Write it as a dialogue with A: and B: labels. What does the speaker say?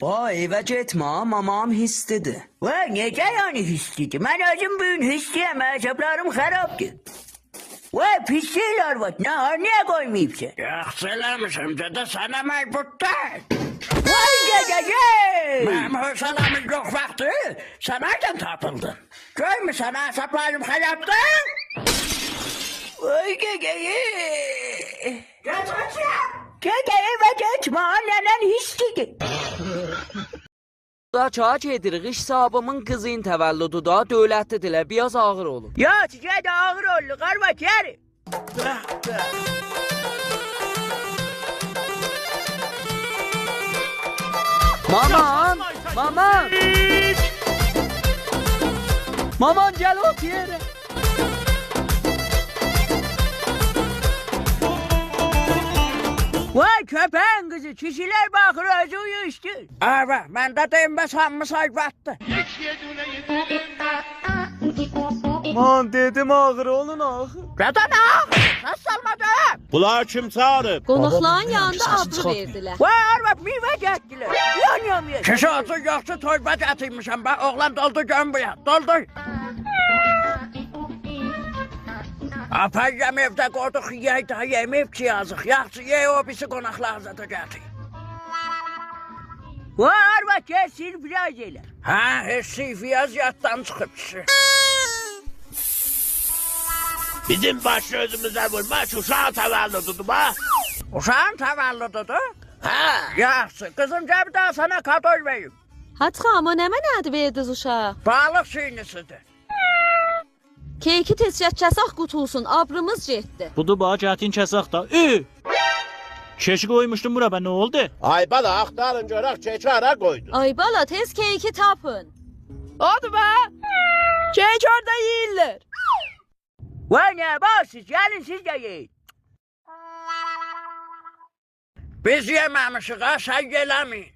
A: Evə getmə, mamam hisslidir.
B: Vay necə yani hisslidir? Mən özüm bugün hissliyəm, hesaplarım xarabdır. Vay pis değil arvad, niye koymayıpsın?
C: Yaxşı eləmişəm, dedə sənə məybutlar.
B: Vay dedeciğim!
C: Mənim hövsələmin yox vaxtı, sən nereden tapıldın? Görmüsən hesaplarım xarabdır?
B: Vay dedeciğim! Dede eve gitme, annen hisslidir.
A: Da çay gedirik, iş sahibimin qızın təvəllüdü da, dövlətlidirlər, biraz ağır olur.
B: Ya size de ağır oldu, karvat yeri.
A: Maman, maman. Maman gəl ot yerə.
B: Vay köpeğin kızı, kişiler bakır özü uyuştu.
C: Evet, mən də deyim, bəs hamısı aybatdı.
A: Man dedim ağır olun axı.
C: Dedə nə? Səs salmadım.
D: Bunlar kim çağırıb?
E: Qonaqların yanında adlı verdilər.
B: Vay arvad meyve gettiler. Yanıyorum.
C: Kişi otu yoxsa toyba gətirmişəm, bə oğlan doldu gön buya, doldu. Apayam evdə qoduq, yey daha yeməyib ki yazıq. Yaxşı, yey o birisi qonaqlarıza da gətir.
B: Vay arvad gel sirpraz eyler.
C: Hə, heç sifiyaz yaddan çıxıb kişi.
D: Bizim başı özümüze vurma, şu uşağı təvəllüdüdür ba.
C: Uşağın təvəllüdüdür?
D: Hə.
C: Yaxşı, qızım bir daha sana kadoy vereyim.
E: Hatxa, amma nə mənə adı verdiniz uşağa?
C: Balıq çiynisidir.
E: Keyki tez çəkəsaq qutulsun, abrımız getdi.
F: Budur bax, gətin kəsək da. Keşi qoymuşdum bura, nə oldu?
D: Ay bala, axtarın görək, keçi ara qoydu.
E: Ay bala, tez keyki tapın.
B: Oldu be. Kek orada yiyirler. Vay ne bağırsız, gelin siz de yiyin.
C: Biz yeməmişik ha, sən yeləməyin.